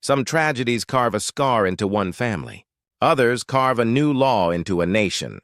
Some tragedies carve a scar into one family. Others carve a new law into a nation.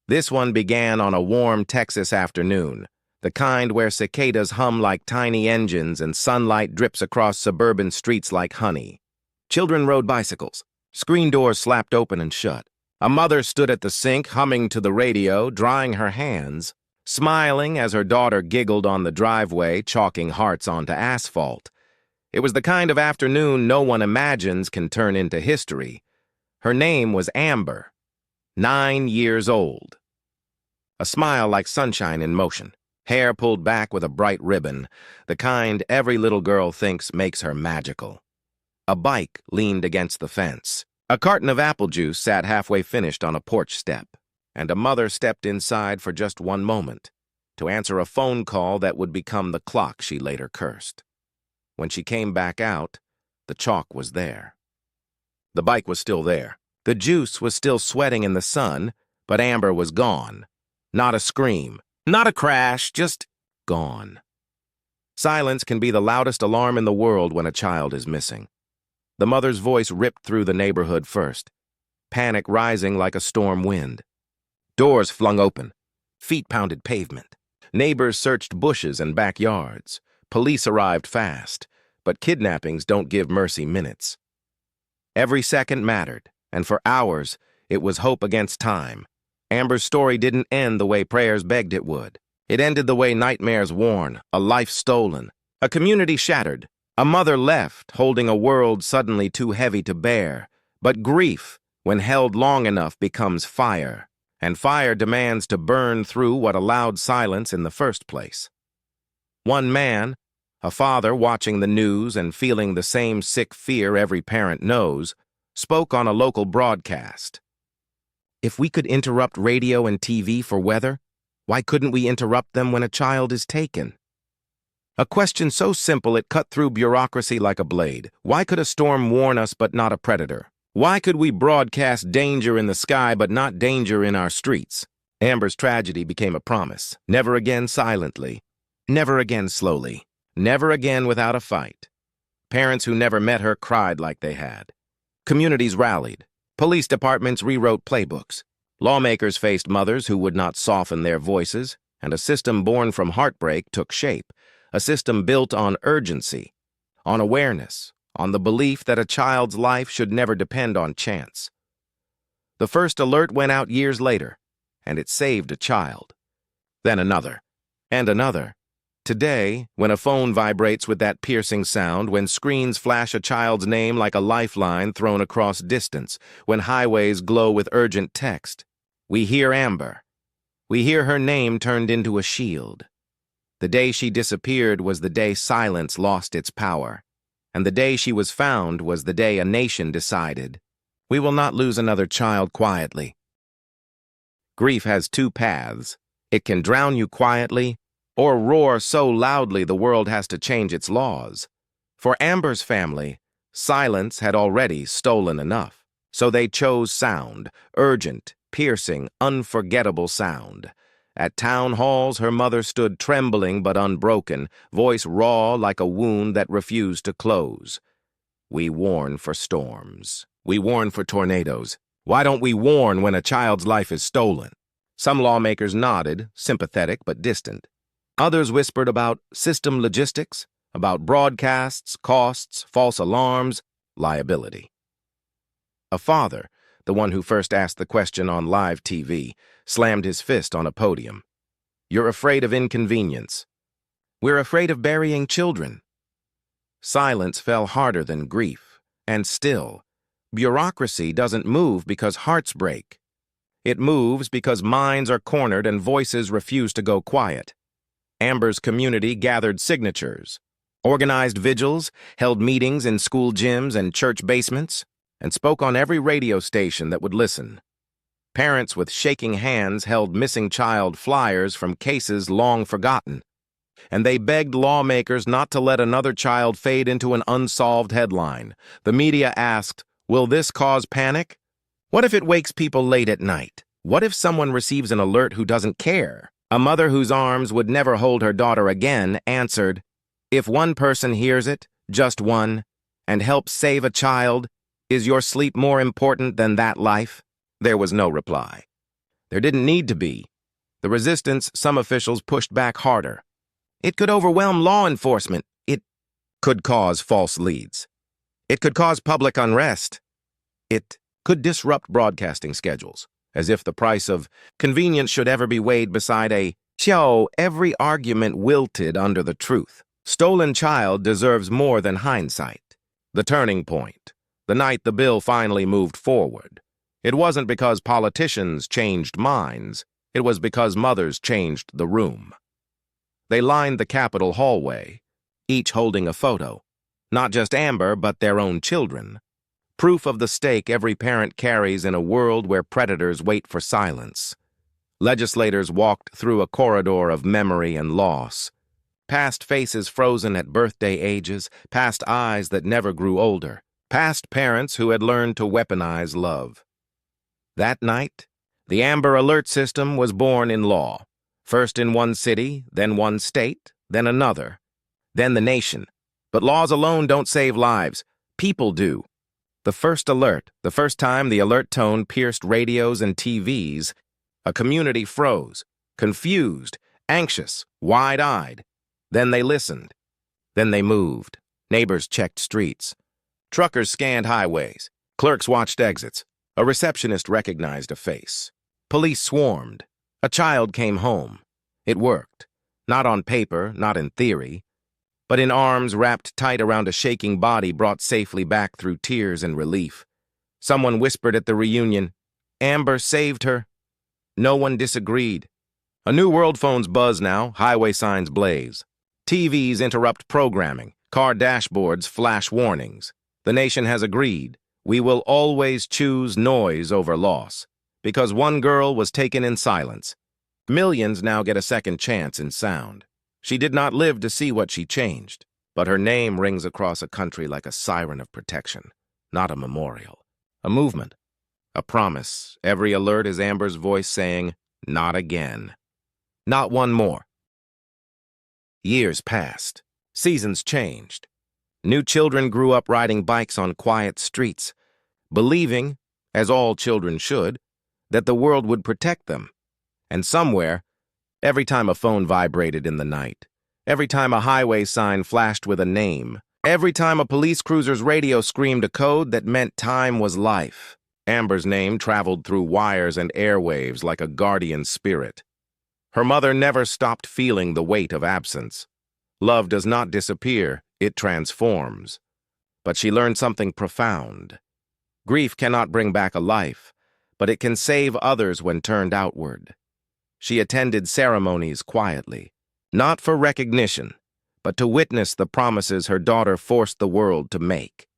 This one began on a warm Texas afternoon, the kind where cicadas hum like tiny engines and sunlight drips across suburban streets like honey. Children rode bicycles. Screen doors slapped open and shut. A mother stood at the sink, humming to the radio, drying her hands, smiling as her daughter giggled on the driveway, chalking hearts onto asphalt. It was the kind of afternoon no one imagines can turn into history. Her name was Amber, 9 years old. A smile like sunshine in motion, hair pulled back with a bright ribbon, the kind every little girl thinks makes her magical. A bike leaned against the fence. A carton of apple juice sat halfway finished on a porch step, and a mother stepped inside for just one moment, to answer a phone call that would become the clock she later cursed. When she came back out, the chalk was there. The bike was still there. The juice was still sweating in the sun, but Amber was gone. Not a scream, not a crash, just gone. Silence can be the loudest alarm in the world when a child is missing. The mother's voice ripped through the neighborhood first, panic rising like a storm wind. Doors flung open, feet pounded pavement. Neighbors searched bushes and backyards. Police arrived fast, but kidnappings don't give mercy minutes. Every second mattered, and for hours, it was hope against time. Amber's story didn't end the way prayers begged it would. It ended the way nightmares worn, a life stolen, a community shattered. A mother left, holding a world suddenly too heavy to bear. But grief, when held long enough, becomes fire, and fire demands to burn through what allowed silence in the first place. One man, a father watching the news and feeling the same sick fear every parent knows, spoke on a local broadcast. If we could interrupt radio and TV for weather, why couldn't we interrupt them when a child is taken? A question so simple it cut through bureaucracy like a blade. Why could a storm warn us but not a predator? Why could we broadcast danger in the sky but not danger in our streets? Amber's tragedy became a promise. Never again silently. Never again slowly. Never again without a fight. Parents who never met her cried like they had. Communities rallied. Police departments rewrote playbooks. Lawmakers faced mothers who would not soften their voices, and a system born from heartbreak took shape. A system built on urgency, on awareness, on the belief that a child's life should never depend on chance. The first alert went out years later, and it saved a child. Then another, and another. Today, when a phone vibrates with that piercing sound, when screens flash a child's name like a lifeline thrown across distance, when highways glow with urgent text, we hear Amber. We hear her name turned into a shield. The day she disappeared was the day silence lost its power, and the day she was found was the day a nation decided, we will not lose another child quietly. Grief has two paths. It can drown you quietly, or roar so loudly the world has to change its laws. For Amber's family, silence had already stolen enough, so they chose sound, urgent, piercing, unforgettable sound. At town halls, her mother stood trembling but unbroken, voice raw like a wound that refused to close. We warn for storms. We warn for tornadoes. Why don't we warn when a child's life is stolen? Some lawmakers nodded, sympathetic but distant. Others whispered about system logistics, about broadcasts, costs, false alarms, liability. A father, the one who first asked the question on live TV, slammed his fist on a podium. You're afraid of inconvenience. We're afraid of burying children. Silence fell harder than grief, and still, bureaucracy doesn't move because hearts break. It moves because minds are cornered and voices refuse to go quiet. Amber's community gathered signatures, organized vigils, held meetings in school gyms and church basements, and spoke on every radio station that would listen. Parents with shaking hands held missing child flyers from cases long forgotten, and they begged lawmakers not to let another child fade into an unsolved headline. The media asked, will this cause panic? What if it wakes people late at night? What if someone receives an alert who doesn't care? A mother whose arms would never hold her daughter again answered, if one person hears it, just one, and help save a child? Is your sleep more important than that life? There was no reply. There didn't need to be. The resistance, some officials pushed back harder. It could overwhelm law enforcement. It could cause false leads. It could cause public unrest. It could disrupt broadcasting schedules, as if the price of convenience should ever be weighed beside a show. Every argument wilted under the truth. Stolen child deserves more than hindsight. The turning point. The night the bill finally moved forward. It wasn't because politicians changed minds. It was because mothers changed the room. They lined the Capitol hallway, each holding a photo. Not just Amber, but their own children. Proof of the stake every parent carries in a world where predators wait for silence. Legislators walked through a corridor of memory and loss. Past faces frozen at birthday ages, past eyes that never grew older, past parents who had learned to weaponize love. That night, the Amber Alert system was born in law. First in one city, then one state, then another, then the nation. But laws alone don't save lives. People do. The first alert, the first time the alert tone pierced radios and TVs, a community froze, confused, anxious, wide-eyed. Then they listened. Then they moved. Neighbors checked streets. Truckers scanned highways. Clerks watched exits. A receptionist recognized a face. Police swarmed. A child came home. It worked. Not on paper, not in theory, but in arms wrapped tight around a shaking body brought safely back through tears and relief. Someone whispered at the reunion, "Amber saved her." No one disagreed. A new world phone's buzz now, highway signs blaze. TVs interrupt programming, car dashboards flash warnings. The nation has agreed. We will always choose noise over loss. Because one girl was taken in silence. Millions now get a second chance in sound. She did not live to see what she changed, but her name rings across a country like a siren of protection, not a memorial. A movement. A promise. Every alert is Amber's voice saying, "Not again. Not one more." Years passed. Seasons changed. New children grew up riding bikes on quiet streets, believing, as all children should, that the world would protect them. And somewhere, every time a phone vibrated in the night, every time a highway sign flashed with a name, every time a police cruiser's radio screamed a code that meant time was life, Amber's name traveled through wires and airwaves like a guardian spirit. Her mother never stopped feeling the weight of absence. Love does not disappear, it transforms. But she learned something profound. Grief cannot bring back a life, but it can save others when turned outward. She attended ceremonies quietly, not for recognition, but to witness the promises her daughter forced the world to make.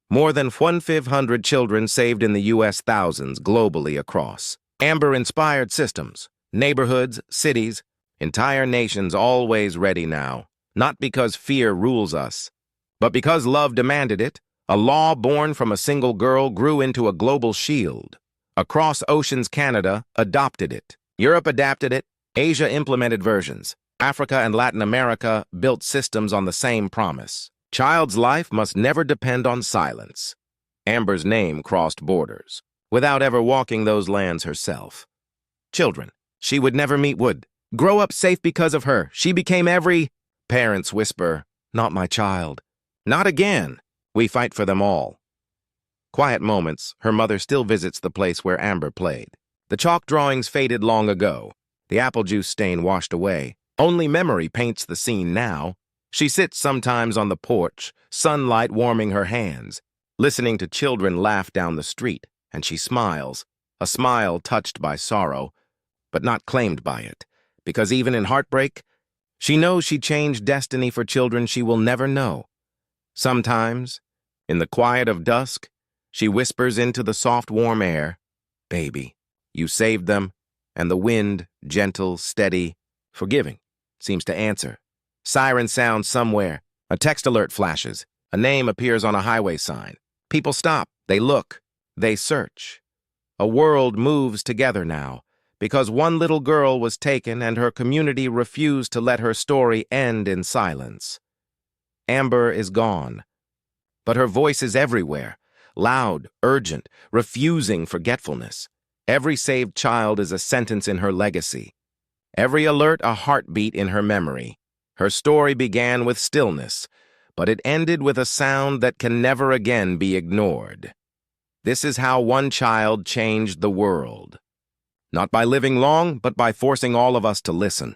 More than 1,500 children saved in the U.S., thousands globally across. Amber inspired systems, neighborhoods, cities, entire nations always ready now, not because fear rules us, but because love demanded it. A law born from a single girl grew into a global shield. Across oceans, Canada adopted it. Europe adapted it. Asia implemented versions. Africa and Latin America built systems on the same promise. Child's life must never depend on silence. Amber's name crossed borders, without ever walking those lands herself. Children she would never meet would grow up safe because of her. She became every... Parents whisper, "Not my child." Not again. We fight for them all. Quiet moments, her mother still visits the place where Amber played. The chalk drawings faded long ago. The apple juice stain washed away. Only memory paints the scene now. She sits sometimes on the porch, sunlight warming her hands, listening to children laugh down the street, and she smiles, a smile touched by sorrow, but not claimed by it, because even in heartbreak, she knows she changed destiny for children she will never know. Sometimes, in the quiet of dusk, she whispers into the soft, warm air, "Baby, you saved them," and the wind, gentle, steady, forgiving, seems to answer. Siren sounds somewhere. A text alert flashes. A name appears on a highway sign. People stop. They look. They search. A world moves together now, because one little girl was taken and her community refused to let her story end in silence. Amber is gone. But her voice is everywhere, loud, urgent, refusing forgetfulness. Every saved child is a sentence in her legacy. Every alert a heartbeat in her memory. Her story began with stillness, but it ended with a sound that can never again be ignored. This is how one child changed the world. Not by living long, but by forcing all of us to listen.